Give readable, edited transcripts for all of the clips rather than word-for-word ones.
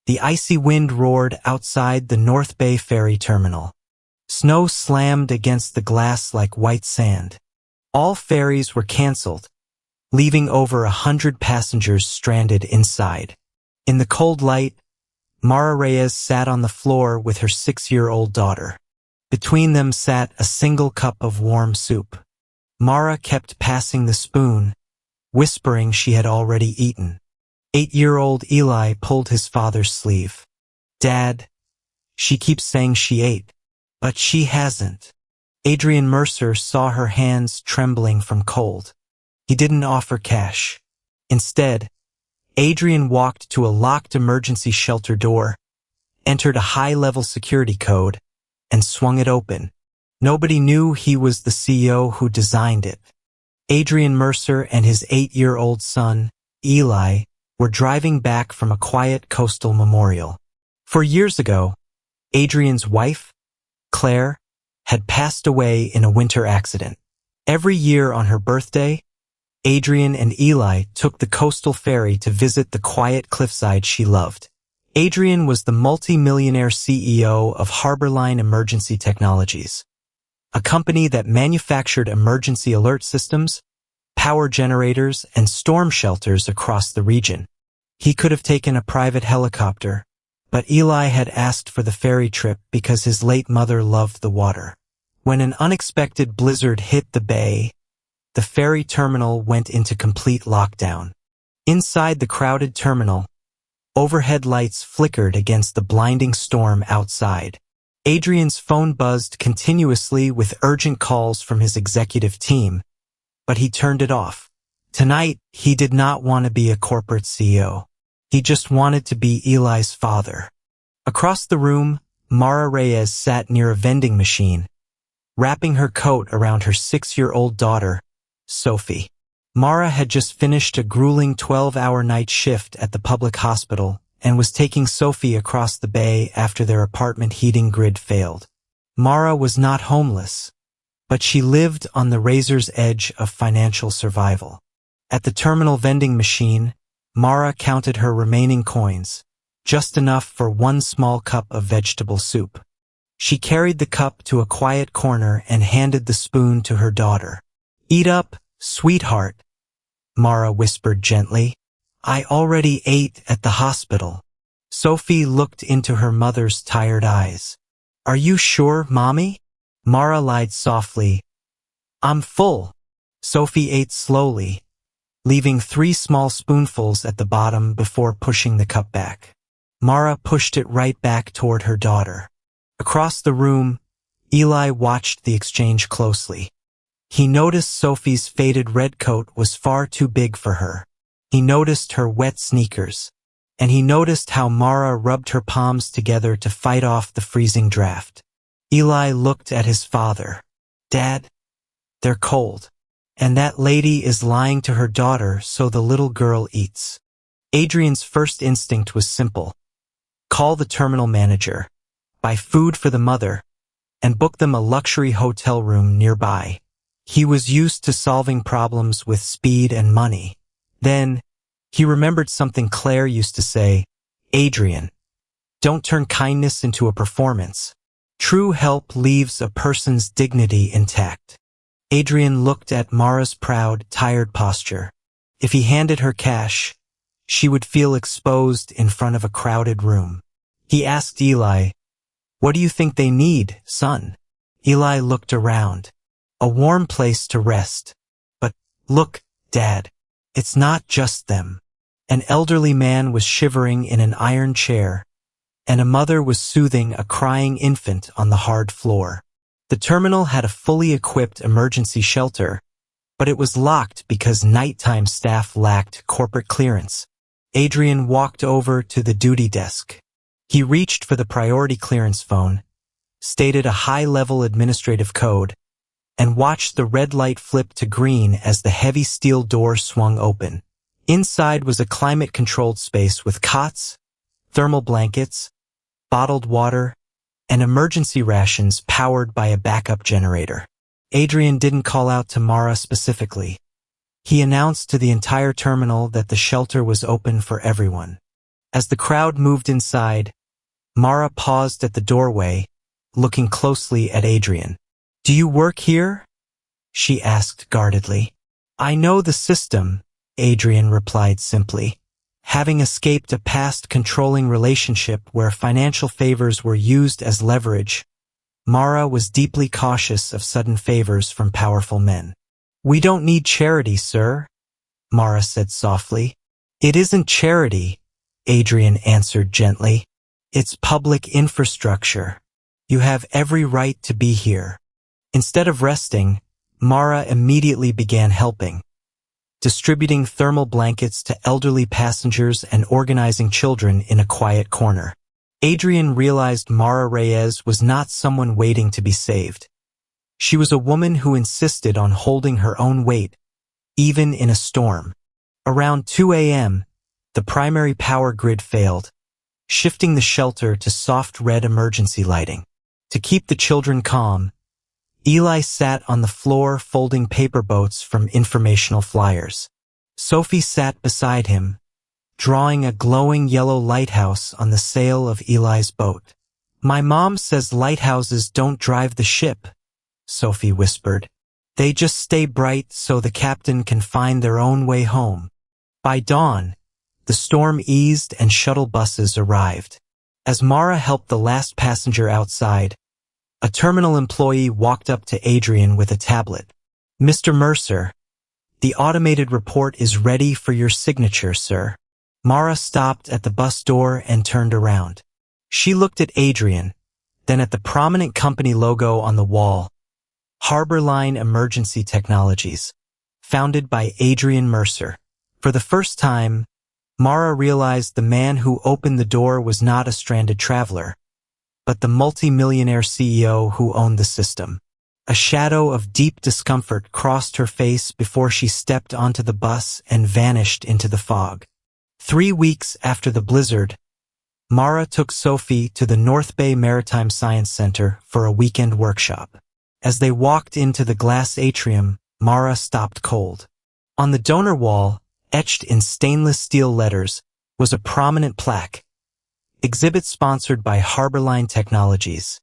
The icy wind roared outside the North Bay ferry terminal. Snow slammed against the glass like white sand. All ferries were canceled, leaving over 100 passengers stranded inside. In the cold light, Mara Reyes sat on the floor with her 6-year-old daughter. Between them sat a single cup of warm soup. Mara kept passing the spoon, whispering she had already eaten. 8-year-old Eli pulled his father's sleeve. "Dad, she keeps saying she ate, but she hasn't." Adrian Mercer saw her hands trembling from cold. He didn't offer cash. Instead, Adrian walked to a locked emergency shelter door, entered a high-level security code, and swung it open. Nobody knew he was the CEO who designed it. Adrian Mercer and his 8-year-old son, Eli, were driving back from a quiet coastal memorial. 4 years ago, Adrian's wife, Claire, had passed away in a winter accident. Every year on her birthday, Adrian and Eli took the coastal ferry to visit the quiet cliffside she loved. Adrian was the multi-millionaire CEO of Harborline Emergency Technologies, a company that manufactured emergency alert systems, power generators, and storm shelters across the region. He could have taken a private helicopter, but Eli had asked for the ferry trip because his late mother loved the water. When an unexpected blizzard hit the bay, the ferry terminal went into complete lockdown. Inside the crowded terminal, overhead lights flickered against the blinding storm outside. Adrian's phone buzzed continuously with urgent calls from his executive team, but he turned it off. Tonight, he did not want to be a corporate CEO. He just wanted to be Eli's father. Across the room, Mara Reyes sat near a vending machine, wrapping her coat around her 6-year-old daughter, Sophie. Mara had just finished a grueling 12-hour night shift at the public hospital and was taking Sophie across the bay after their apartment heating grid failed. Mara was not homeless, but she lived on the razor's edge of financial survival. At the terminal vending machine, Mara counted her remaining coins, just enough for 1 small cup of vegetable soup. She carried the cup to a quiet corner and handed the spoon to her daughter. "Eat up, sweetheart," Mara whispered gently. "I already ate at the hospital." Sophie looked into her mother's tired eyes. "Are you sure, Mommy?" Mara lied softly. "I'm full." Sophie ate slowly, leaving 3 small spoonfuls at the bottom before pushing the cup back. Mara pushed it right back toward her daughter. Across the room, Eli watched the exchange closely. He noticed Sophie's faded red coat was far too big for her. He noticed her wet sneakers, and he noticed how Mara rubbed her palms together to fight off the freezing draft. Eli looked at his father. "Dad, they're cold. And that lady is lying to her daughter so the little girl eats." Adrian's first instinct was simple. Call the terminal manager, buy food for the mother, and book them a luxury hotel room nearby. He was used to solving problems with speed and money. Then, he remembered something Claire used to say, "Adrian, don't turn kindness into a performance. True help leaves a person's dignity intact." Adrian looked at Mara's proud, tired posture. If he handed her cash, she would feel exposed in front of a crowded room. He asked Eli, "What do you think they need, son?" Eli looked around. "A warm place to rest. But, look, Dad, it's not just them." An elderly man was shivering in an iron chair, and a mother was soothing a crying infant on the hard floor. The terminal had a fully equipped emergency shelter, but it was locked because nighttime staff lacked corporate clearance. Adrian walked over to the duty desk. He reached for the priority clearance phone, stated a high-level administrative code, and watched the red light flip to green as the heavy steel door swung open. Inside was a climate-controlled space with cots, thermal blankets, bottled water, and emergency rations powered by a backup generator. Adrian didn't call out to Mara specifically. He announced to the entire terminal that the shelter was open for everyone. As the crowd moved inside, Mara paused at the doorway, looking closely at Adrian. "Do you work here?" she asked guardedly. "I know the system," Adrian replied simply. Having escaped a past controlling relationship where financial favors were used as leverage, Mara was deeply cautious of sudden favors from powerful men. "We don't need charity, sir," Mara said softly. "It isn't charity," Adrian answered gently. "It's public infrastructure. You have every right to be here." Instead of resting, Mara immediately began helping, distributing thermal blankets to elderly passengers and organizing children in a quiet corner. Adrian realized Mara Reyes was not someone waiting to be saved. She was a woman who insisted on holding her own weight, even in a storm. Around 2 a.m., the primary power grid failed, shifting the shelter to soft red emergency lighting. To keep the children calm, Eli sat on the floor folding paper boats from informational flyers. Sophie sat beside him, drawing a glowing yellow lighthouse on the sail of Eli's boat. "My mom says lighthouses don't drive the ship," Sophie whispered. "They just stay bright so the captain can find their own way home." By dawn, the storm eased and shuttle buses arrived. As Mara helped the last passenger outside, a terminal employee walked up to Adrian with a tablet. "Mr. Mercer, the automated report is ready for your signature, sir." Mara stopped at the bus door and turned around. She looked at Adrian, then at the prominent company logo on the wall, Harborline Emergency Technologies, founded by Adrian Mercer. For the first time, Mara realized the man who opened the door was not a stranded traveler, but the multi-millionaire CEO who owned the system. A shadow of deep discomfort crossed her face before she stepped onto the bus and vanished into the fog. 3 weeks after the blizzard, Mara took Sophie to the North Bay Maritime Science Center for a weekend workshop. As they walked into the glass atrium, Mara stopped cold. On the donor wall, etched in stainless steel letters, was a prominent plaque. Exhibit sponsored by Harborline Technologies.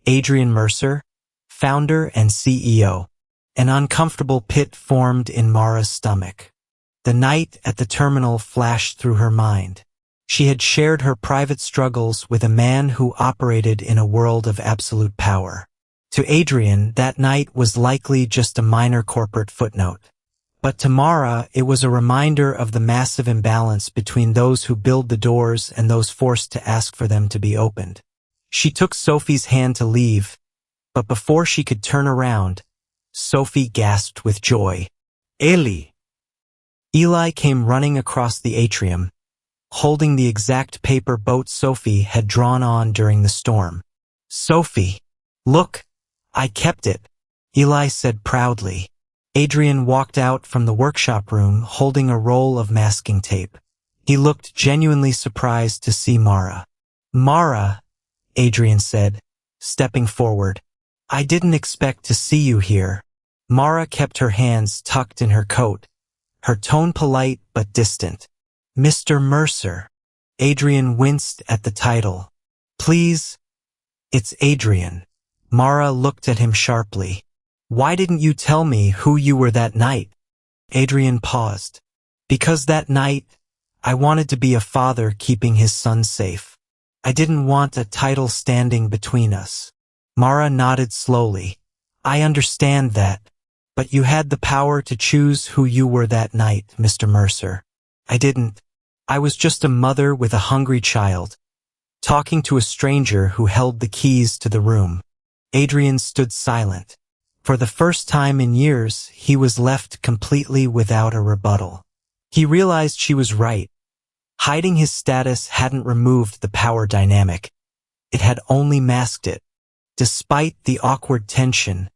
Adrian Mercer, founder and CEO. An uncomfortable pit formed in Mara's stomach. The night at the terminal flashed through her mind. She had shared her private struggles with a man who operated in a world of absolute power. To Adrian, that night was likely just a minor corporate footnote. But to Mara, it was a reminder of the massive imbalance between those who build the doors and those forced to ask for them to be opened. She took Sophie's hand to leave, but before she could turn around, Sophie gasped with joy. "Eli!" Eli came running across the atrium, holding the exact paper boat Sophie had drawn on during the storm. "Sophie, look, I kept it," Eli said proudly. Adrian walked out from the workshop room holding a roll of masking tape. He looked genuinely surprised to see Mara. "Mara," Adrian said, stepping forward, "I didn't expect to see you here." Mara kept her hands tucked in her coat, her tone polite but distant. "Mr. Mercer." Adrian winced at the title. "Please, it's Adrian." Mara looked at him sharply. "Why didn't you tell me who you were that night?" Adrian paused. "Because that night, I wanted to be a father keeping his son safe. I didn't want a title standing between us." Mara nodded slowly. "I understand that, but you had the power to choose who you were that night, Mr. Mercer. I didn't. I was just a mother with a hungry child, talking to a stranger who held the keys to the room." Adrian stood silent. For the first time in years, he was left completely without a rebuttal. He realized she was right. Hiding his status hadn't removed the power dynamic. It had only masked it. Despite the awkward tension,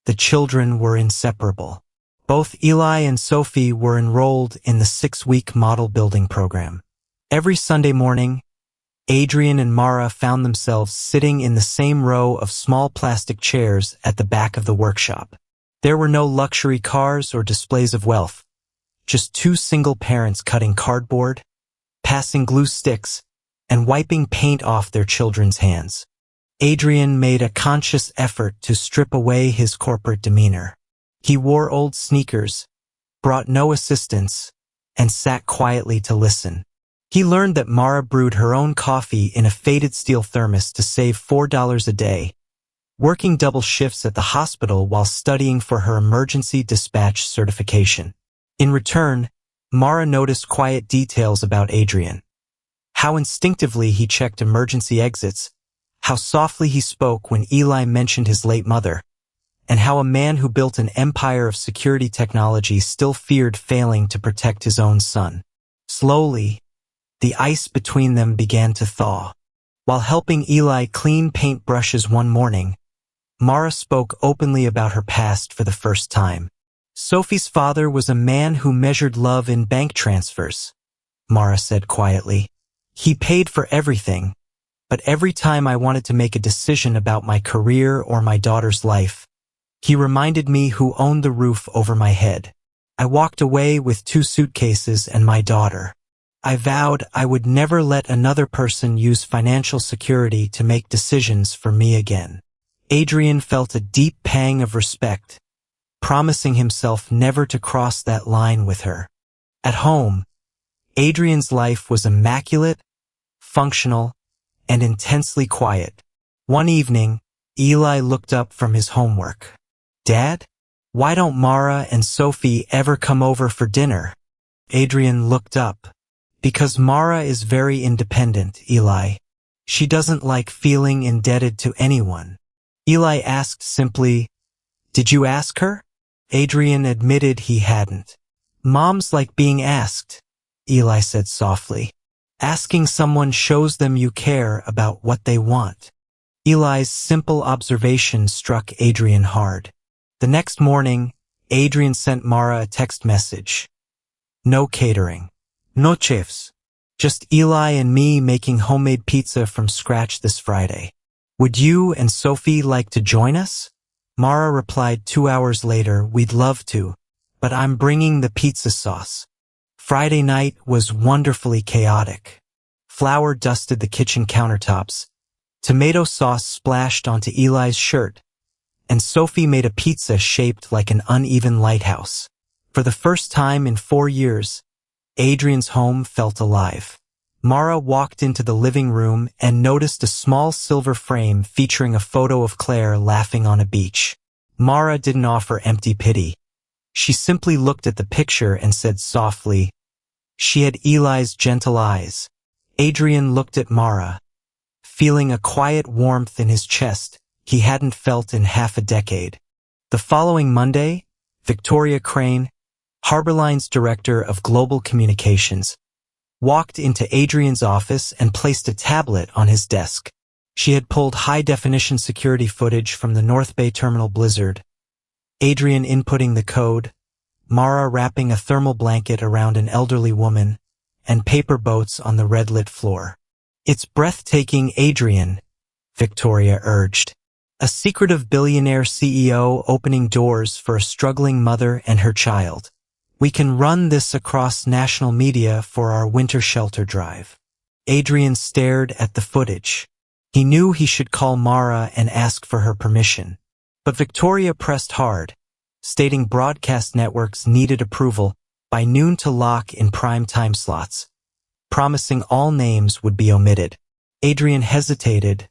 the children were inseparable. Both Eli and Sophie were enrolled in the 6-week model building program. Every Sunday morning, Adrian and Mara found themselves sitting in the same row of small plastic chairs at the back of the workshop. There were no luxury cars or displays of wealth, just two single parents cutting cardboard, passing glue sticks, and wiping paint off their children's hands. Adrian made a conscious effort to strip away his corporate demeanor. He wore old sneakers, brought no assistance, and sat quietly to listen. He learned that Mara brewed her own coffee in a faded steel thermos to save $4 a day, working double shifts at the hospital while studying for her emergency dispatch certification. In return, Mara noticed quiet details about Adrian. How instinctively he checked emergency exits, how softly he spoke when Eli mentioned his late mother, and how a man who built an empire of security technology still feared failing to protect his own son. Slowly, the ice between them began to thaw. While helping Eli clean paintbrushes one morning, Mara spoke openly about her past for the first time. Sophie's father was a man who measured love in bank transfers, Mara said quietly. He paid for everything, but every time I wanted to make a decision about my career or my daughter's life, he reminded me who owned the roof over my head. I walked away with 2 suitcases and my daughter. I vowed I would never let another person use financial security to make decisions for me again. Adrian felt a deep pang of respect, promising himself never to cross that line with her. At home, Adrian's life was immaculate, functional, and intensely quiet. One evening, Eli looked up from his homework. "Dad, why don't Mara and Sophie ever come over for dinner?" Adrian looked up. "Because Mara is very independent, Eli. She doesn't like feeling indebted to anyone." Eli asked simply, "Did you ask her?" Adrian admitted he hadn't. "Moms like being asked," Eli said softly. "Asking someone shows them you care about what they want." Eli's simple observation struck Adrian hard. The next morning, Adrian sent Mara a text message. "No catering. No chefs. Just Eli and me making homemade pizza from scratch this Friday. Would you and Sophie like to join us?" Mara replied 2 hours later, "We'd love to, but I'm bringing the pizza sauce." Friday night was wonderfully chaotic. Flour dusted the kitchen countertops, tomato sauce splashed onto Eli's shirt, and Sophie made a pizza shaped like an uneven lighthouse. For the first time in 4 years, Adrian's home felt alive. Mara walked into the living room and noticed a small silver frame featuring a photo of Claire laughing on a beach. Mara didn't offer empty pity. She simply looked at the picture and said softly, "She had Eli's gentle eyes." Adrian looked at Mara, feeling a quiet warmth in his chest he hadn't felt in half a decade. The following Monday, Victoria Crane, Harborline's Director of Global Communications, walked into Adrian's office and placed a tablet on his desk. She had pulled high-definition security footage from the North Bay terminal blizzard, Adrian inputting the code, Mara wrapping a thermal blanket around an elderly woman, and paper boats on the red-lit floor. "It's breathtaking, Adrian," Victoria urged. "A secretive billionaire CEO opening doors for a struggling mother and her child. We can run this across national media for our winter shelter drive." Adrian stared at the footage. He knew he should call Mara and ask for her permission. But Victoria pressed hard, stating broadcast networks needed approval by noon to lock in prime time slots, promising all names would be omitted. Adrian hesitated,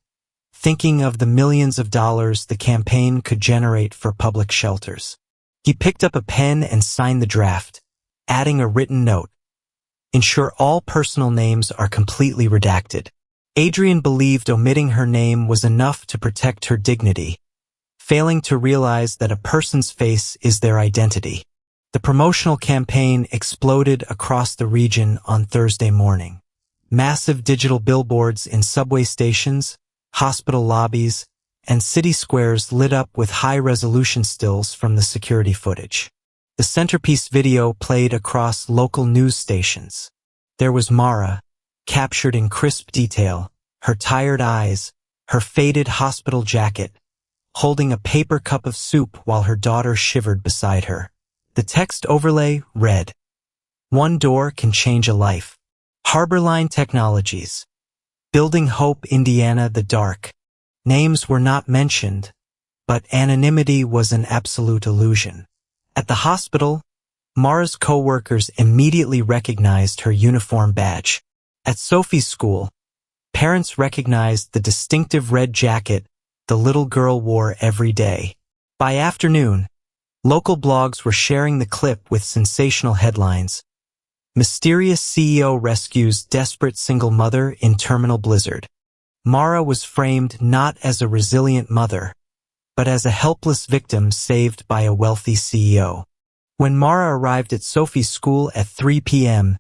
thinking of the millions of dollars the campaign could generate for public shelters. He picked up a pen and signed the draft, adding a written note. "Ensure all personal names are completely redacted." Adrian believed omitting her name was enough to protect her dignity, failing to realize that a person's face is their identity. The promotional campaign exploded across the region on Thursday morning. Massive digital billboards in subway stations, hospital lobbies, and city squares lit up with high-resolution stills from the security footage. The centerpiece video played across local news stations. There was Mara, captured in crisp detail, her tired eyes, her faded hospital jacket, holding a paper cup of soup while her daughter shivered beside her. The text overlay read, "One door can change a life." Harborline Technologies. Building Hope, Indiana. The dark. Names were not mentioned, but anonymity was an absolute illusion. At the hospital, Mara's co-workers immediately recognized her uniform badge. At Sophie's school, parents recognized the distinctive red jacket the little girl wore every day. By afternoon, local blogs were sharing the clip with sensational headlines. Mysterious CEO rescues desperate single mother in terminal blizzard. Mara was framed not as a resilient mother, but as a helpless victim saved by a wealthy CEO. When Mara arrived at Sophie's school at 3 p.m.,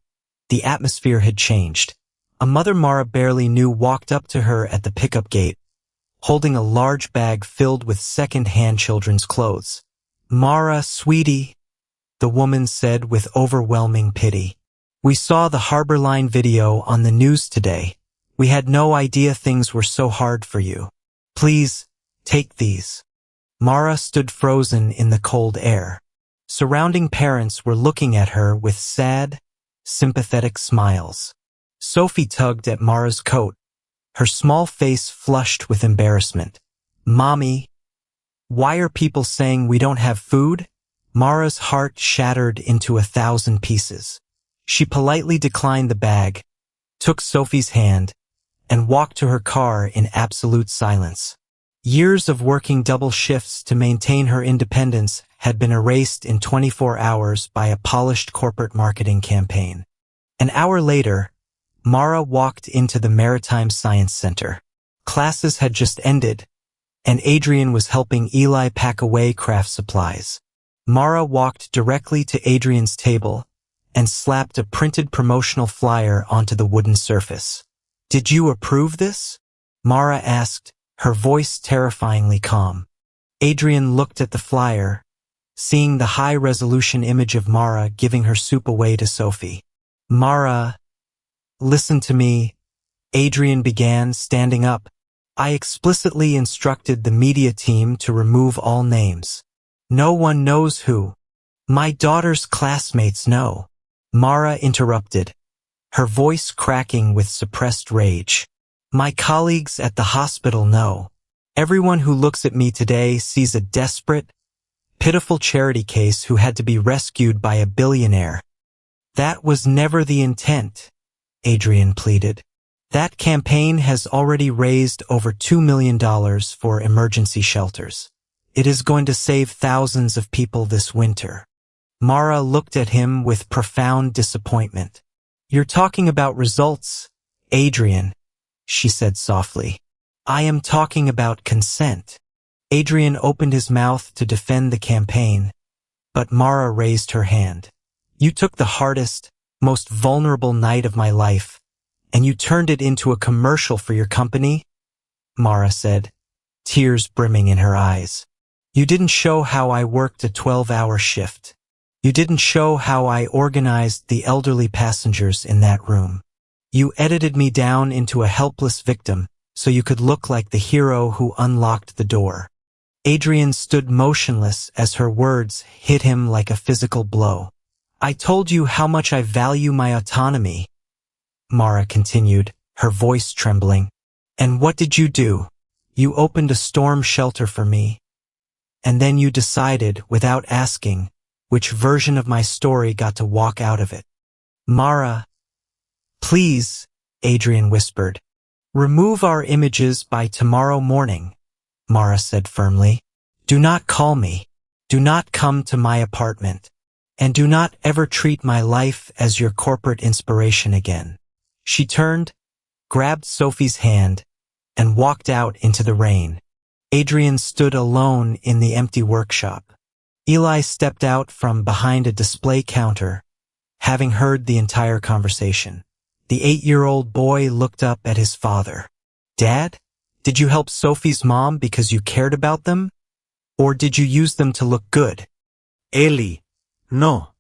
the atmosphere had changed. A mother Mara barely knew walked up to her at the pickup gate, holding a large bag filled with second-hand children's clothes. "Mara, sweetie," the woman said with overwhelming pity. "We saw the Harborline video on the news today. We had no idea things were so hard for you. Please, take these." Mara stood frozen in the cold air. Surrounding parents were looking at her with sad, sympathetic smiles. Sophie tugged at Mara's coat, her small face flushed with embarrassment. "Mommy, why are people saying we don't have food?" Mara's heart shattered into 1,000 pieces. She politely declined the bag, took Sophie's hand, and walked to her car in absolute silence. Years of working double shifts to maintain her independence had been erased in 24 hours by a polished corporate marketing campaign. An hour later, Mara walked into the Maritime Science Center. Classes had just ended, and Adrian was helping Eli pack away craft supplies. Mara walked directly to Adrian's table and slapped a printed promotional flyer onto the wooden surface. "Did you approve this?" Mara asked, her voice terrifyingly calm. Adrian looked at the flyer, seeing the high-resolution image of Mara giving her soup away to Sophie. "Mara, listen to me," Adrian began, standing up. "I explicitly instructed the media team to remove all names. No one knows who. My daughter's classmates know." Mara interrupted, her voice cracking with suppressed rage. "My colleagues at the hospital know. Everyone who looks at me today sees a desperate, pitiful charity case who had to be rescued by a billionaire. That was never the intent," Adrian pleaded. "That campaign has already raised over $2 million for emergency shelters. It is going to save thousands of people this winter." Mara looked at him with profound disappointment. "You're talking about results, Adrian," she said softly. "I am talking about consent." Adrian opened his mouth to defend the campaign, but Mara raised her hand. "You took the hardest, most vulnerable night of my life, and you turned it into a commercial for your company?" Mara said, tears brimming in her eyes. "You didn't show how I worked a 12-hour shift. You didn't show how I organized the elderly passengers in that room. You edited me down into a helpless victim so you could look like the hero who unlocked the door." Adrian stood motionless as her words hit him like a physical blow. "I told you how much I value my autonomy," Mara continued, her voice trembling. "And what did you do? You opened a storm shelter for me. And then you decided, without asking, which version of my story got to walk out of it." "Mara, please," Adrian whispered. "Remove our images by tomorrow morning," Mara said firmly. "Do not call me. Do not come to my apartment. And do not ever treat my life as your corporate inspiration again." She turned, grabbed Sophie's hand, and walked out into the rain. Adrian stood alone in the empty workshop. Eli stepped out from behind a display counter, having heard the entire conversation. The 8-year-old boy looked up at his father. "Dad, did you help Sophie's mom because you cared about them? Or did you use them to look good?" "Eli, no."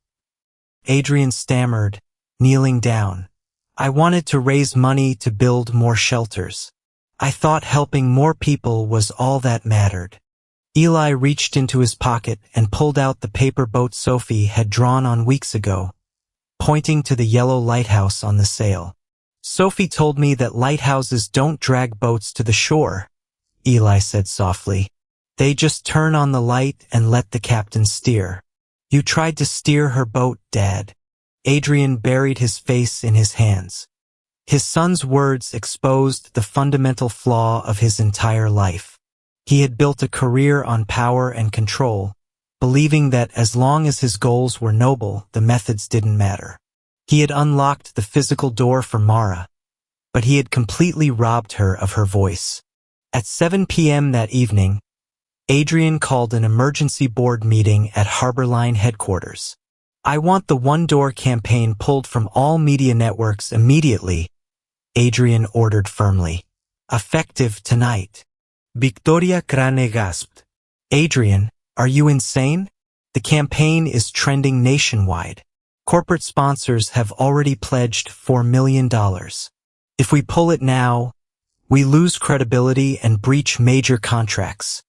Adrian stammered, kneeling down. "I wanted to raise money to build more shelters. I thought helping more people was all that mattered." Eli reached into his pocket and pulled out the paper boat Sophie had drawn on weeks ago, pointing to the yellow lighthouse on the sail. Sophie told me that lighthouses don't drag boats to the shore, Eli said softly. They just turn on the light and let the captain steer. You tried to steer her boat, Dad. Adrian buried his face in his hands. His son's words exposed the fundamental flaw of his entire life. He had built a career on power and control, believing that as long as his goals were noble, the methods didn't matter. He had unlocked the physical door for Mara, but he had completely robbed her of her voice. At 7 p.m. that evening, Adrian called an emergency board meeting at Harborline headquarters. I want the one-door campaign pulled from all media networks immediately, Adrian ordered firmly. Effective tonight. Victoria Crane gasped. Adrian, are you insane? The campaign is trending nationwide. Corporate sponsors have already pledged $4 million. If we pull it now, we lose credibility and breach major contracts.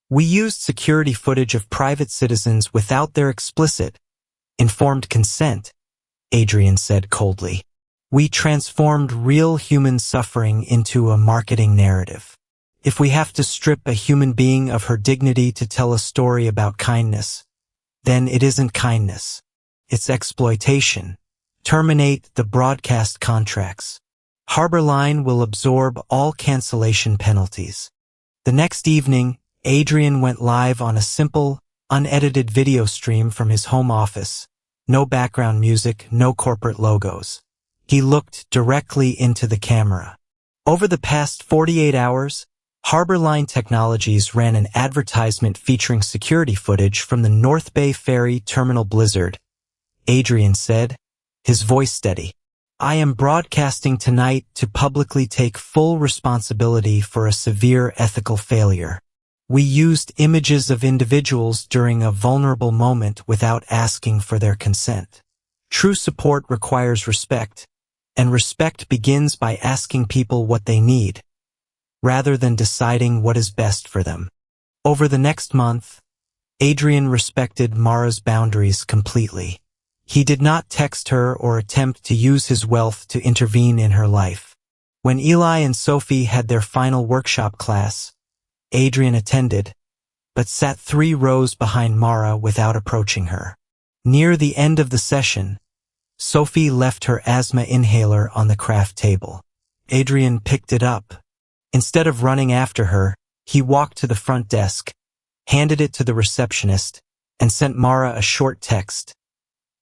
We used security footage of private citizens without their explicit, informed consent, Adrian said coldly. We transformed real human suffering into a marketing narrative. If we have to strip a human being of her dignity to tell a story about kindness, then it isn't kindness. It's exploitation. Terminate the broadcast contracts. Harborline will absorb all cancellation penalties. The next evening, Adrian went live on a simple, unedited video stream from his home office. No background music, no corporate logos. He looked directly into the camera. Over the past 48 hours, Harborline Technologies ran an advertisement featuring security footage from the North Bay Ferry Terminal blizzard. Adrian said, his voice steady. I am broadcasting tonight to publicly take full responsibility for a severe ethical failure. We used images of individuals during a vulnerable moment without asking for their consent. True support requires respect, and respect begins by asking people what they need, rather than deciding what is best for them. Over the next month, Adrian respected Mara's boundaries completely. He did not text her or attempt to use his wealth to intervene in her life. When Eli and Sophie had their final workshop class, Adrian attended, but sat 3 rows behind Mara without approaching her. Near the end of the session, Sophie left her asthma inhaler on the craft table. Adrian picked it up. Instead of running after her, he walked to the front desk, handed it to the receptionist, and sent Mara a short text.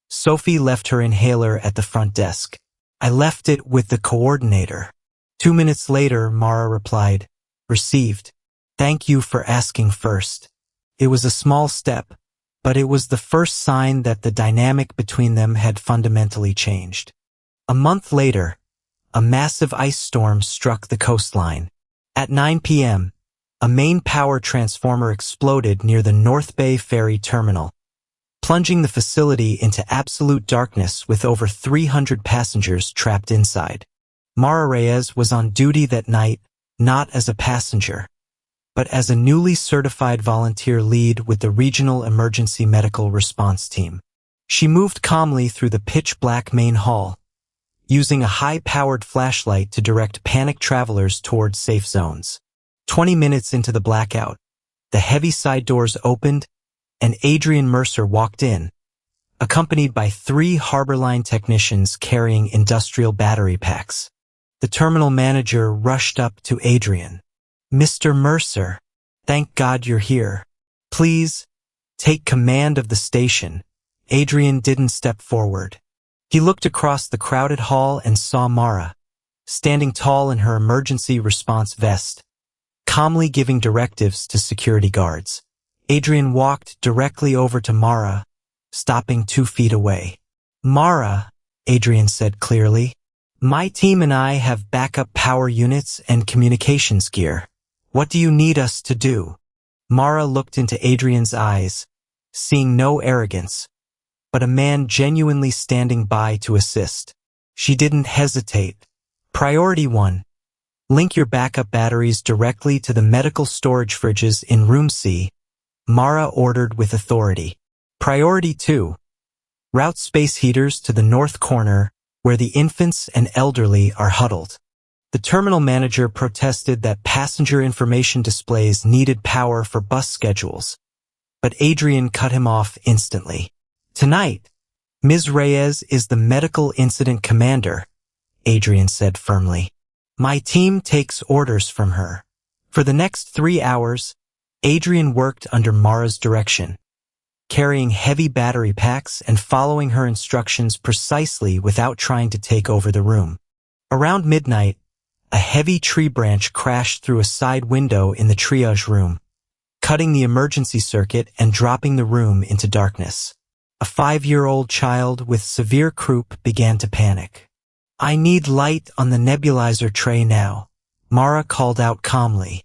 Sophie left her inhaler at the front desk. I left it with the coordinator. 2 minutes later, Mara replied, received. Thank you for asking first. It was a small step, but it was the first sign that the dynamic between them had fundamentally changed. A month later, a massive ice storm struck the coastline. At 9 p.m., a main power transformer exploded near the North Bay Ferry Terminal, plunging the facility into absolute darkness with over 300 passengers trapped inside. Mara Reyes was on duty that night, not as a passenger, but as a newly certified volunteer lead with the Regional Emergency Medical Response Team. She moved calmly through the pitch-black main hall, using a high-powered flashlight to direct panicked travelers towards safe zones. 20 minutes into the blackout, the heavy side doors opened, and Adrian Mercer walked in, accompanied by 3 Harborline technicians carrying industrial battery packs. The terminal manager rushed up to Adrian. Mr. Mercer, thank God you're here. Please, take command of the station. Adrian didn't step forward. He looked across the crowded hall and saw Mara, standing tall in her emergency response vest, calmly giving directives to security guards. Adrian walked directly over to Mara, stopping 2 feet away. Mara, Adrian said clearly, my team and I have backup power units and communications gear. What do you need us to do? Mara looked into Adrian's eyes, seeing no arrogance, but a man genuinely standing by to assist. She didn't hesitate. Priority 1. Link your backup batteries directly to the medical storage fridges in Room C, Mara ordered with authority. Priority 2. Route space heaters to the north corner, where the infants and elderly are huddled. The terminal manager protested that passenger information displays needed power for bus schedules, but Adrian cut him off instantly. Tonight, Ms. Reyes is the medical incident commander, Adrian said firmly. My team takes orders from her. For the next 3 hours, Adrian worked under Mara's direction, carrying heavy battery packs and following her instructions precisely without trying to take over the room. Around midnight, a heavy tree branch crashed through a side window in the triage room, cutting the emergency circuit and dropping the room into darkness. A 5-year-old child with severe croup began to panic. I need light on the nebulizer tray now, Mara called out calmly.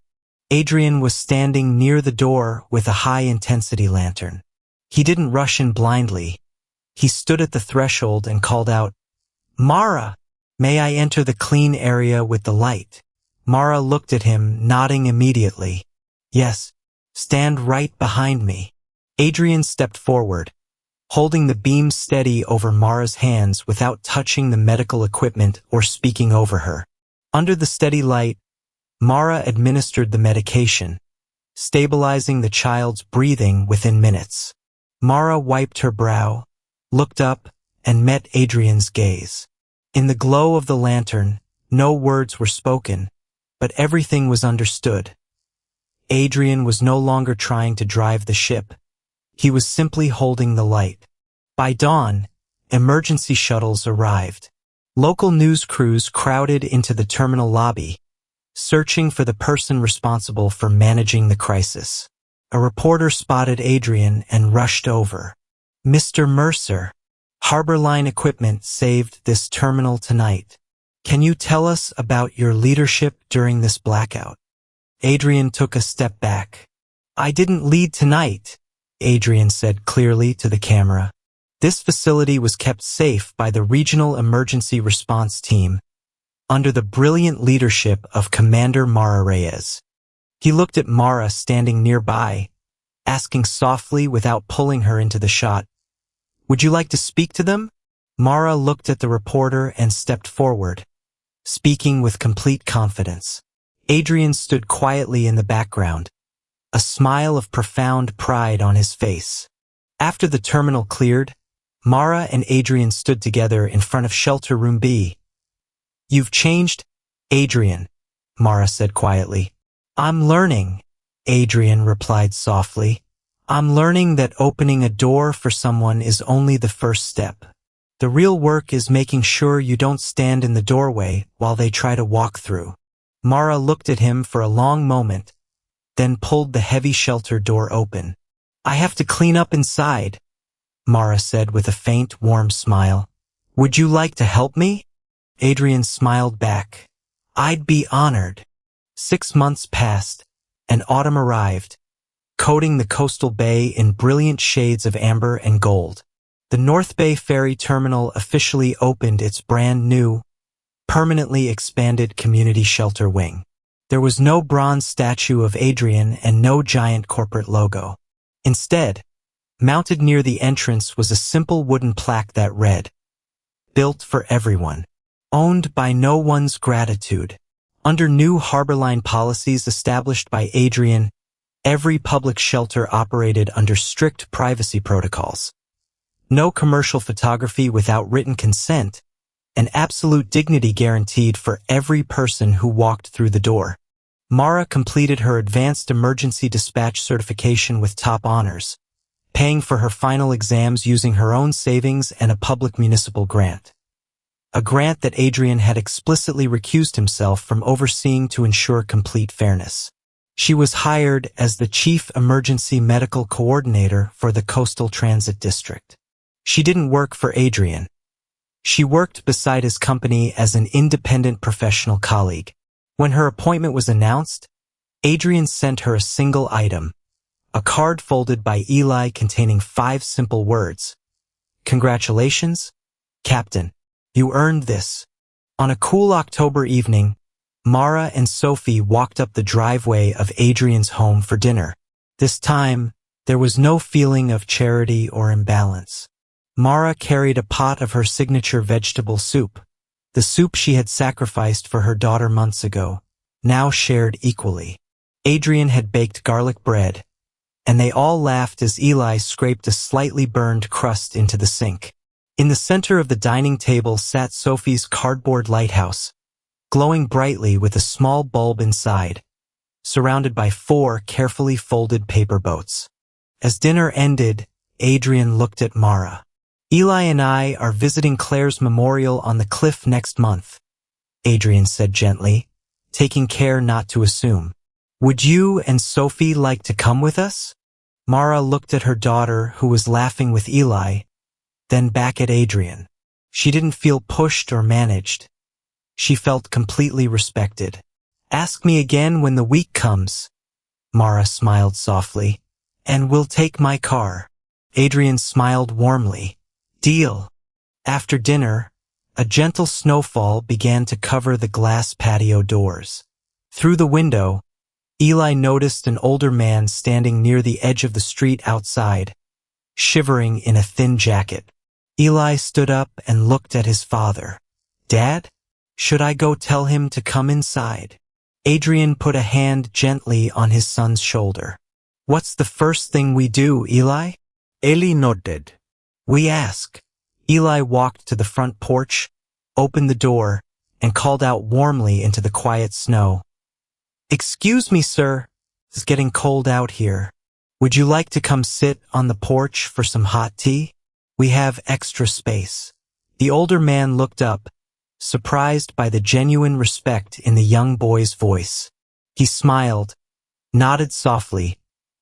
Adrian was standing near the door with a high-intensity lantern. He didn't rush in blindly. He stood at the threshold and called out, Mara, may I enter the clean area with the light? Mara looked at him, nodding immediately. Yes, stand right behind me. Adrian stepped forward, holding the beam steady over Mara's hands without touching the medical equipment or speaking over her. Under the steady light, Mara administered the medication, stabilizing the child's breathing within minutes. Mara wiped her brow, looked up, and met Adrian's gaze. In the glow of the lantern, no words were spoken, but everything was understood. Adrian was no longer trying to drive the ship. He was simply holding the light. By dawn, emergency shuttles arrived. Local news crews crowded into the terminal lobby, searching for the person responsible for managing the crisis. A reporter spotted Adrian and rushed over. Mr. Mercer, Harbor Line Equipment saved this terminal tonight. Can you tell us about your leadership during this blackout? Adrian took a step back. I didn't lead tonight, Adrian said clearly to the camera. This facility was kept safe by the Regional Emergency Response Team, under the brilliant leadership of Commander Mara Reyes. He looked at Mara standing nearby, asking softly without pulling her into the shot, Would you like to speak to them? Mara looked at the reporter and stepped forward, speaking with complete confidence. Adrian stood quietly in the background, a smile of profound pride on his face. After the terminal cleared, Mara and Adrian stood together in front of Shelter Room B. You've changed, Adrian, Mara said quietly. I'm learning, Adrian replied softly. I'm learning that opening a door for someone is only the first step. The real work is making sure you don't stand in the doorway while they try to walk through. Mara looked at him for a long moment, then pulled the heavy shelter door open. I have to clean up inside, Mara said with a faint, warm smile. Would you like to help me? Adrian smiled back. I'd be honored. 6 months passed, and autumn arrived, coating the coastal bay in brilliant shades of amber and gold. The North Bay Ferry Terminal officially opened its brand new, permanently expanded community shelter wing. There was no bronze statue of Adrian and no giant corporate logo. Instead, mounted near the entrance was a simple wooden plaque that read, Built for everyone. Owned by no one's gratitude. Under new Harbor Line policies established by Adrian, every public shelter operated under strict privacy protocols. No commercial photography without written consent, and absolute dignity guaranteed for every person who walked through the door. Mara completed her advanced emergency dispatch certification with top honors, paying for her final exams using her own savings and a public municipal grant. A grant that Adrian had explicitly recused himself from overseeing to ensure complete fairness. She was hired as the Chief Emergency Medical Coordinator for the Coastal Transit District. She didn't work for Adrian. She worked beside his company as an independent professional colleague. When her appointment was announced, Adrian sent her a single item, a card folded by Eli containing 5 simple words. Congratulations, Captain. You earned this. On a cool October evening, Mara and Sophie walked up the driveway of Adrian's home for dinner. This time, there was no feeling of charity or imbalance. Mara carried a pot of her signature vegetable soup, the soup she had sacrificed for her daughter months ago, now shared equally. Adrian had baked garlic bread, and they all laughed as Eli scraped a slightly burned crust into the sink. In the center of the dining table sat Sophie's cardboard lighthouse, glowing brightly with a small bulb inside, surrounded by 4 carefully folded paper boats. As dinner ended, Adrian looked at Mara. "Eli and I are visiting Claire's memorial on the cliff next month," Adrian said gently, taking care not to assume. "Would you and Sophie like to come with us?" Mara looked at her daughter, who was laughing with Eli, then back at Adrian. She didn't feel pushed or managed. She felt completely respected. "Ask me again when the week comes," Mara smiled softly, "and we'll take my car." Adrian smiled warmly. "Deal." After dinner, a gentle snowfall began to cover the glass patio doors. Through the window, Eli noticed an older man standing near the edge of the street outside, shivering in a thin jacket. Eli stood up and looked at his father. "Dad, should I go tell him to come inside?" Adrian put a hand gently on his son's shoulder. "What's the first thing we do, Eli?" Eli nodded. "We ask." Eli walked to the front porch, opened the door, and called out warmly into the quiet snow. "Excuse me, sir. It's getting cold out here. Would you like to come sit on the porch for some hot tea? We have extra space." The older man looked up, surprised by the genuine respect in the young boy's voice. He smiled, nodded softly,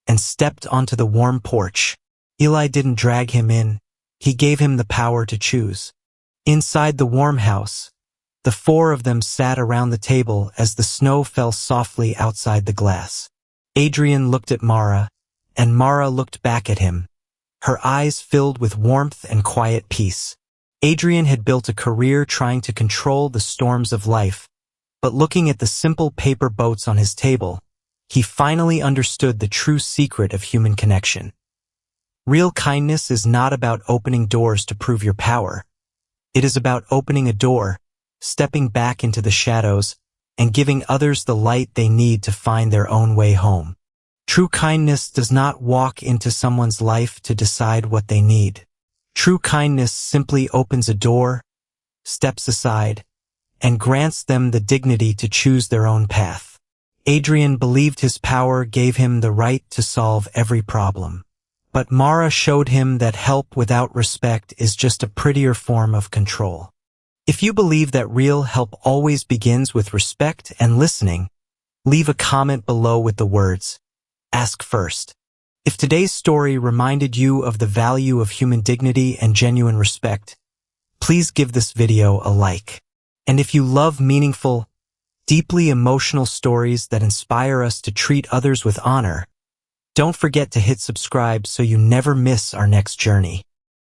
and stepped onto the warm porch. Eli didn't drag him in. He gave him the power to choose. Inside the warm house, the 4 of them sat around the table as the snow fell softly outside the glass. Adrian looked at Mara, and Mara looked back at him, her eyes filled with warmth and quiet peace. Adrian had built a career trying to control the storms of life, but looking at the simple paper boats on his table, he finally understood the true secret of human connection. Real kindness is not about opening doors to prove your power. It is about opening a door, stepping back into the shadows, and giving others the light they need to find their own way home. True kindness does not walk into someone's life to decide what they need. True kindness simply opens a door, steps aside, and grants them the dignity to choose their own path. Adrian believed his power gave him the right to solve every problem. But Mara showed him that help without respect is just a prettier form of control. If you believe that real help always begins with respect and listening, leave a comment below with the words, "Ask first." If today's story reminded you of the value of human dignity and genuine respect, please give this video a like. And if you love meaningful, deeply emotional stories that inspire us to treat others with honor, don't forget to hit subscribe so you never miss our next journey.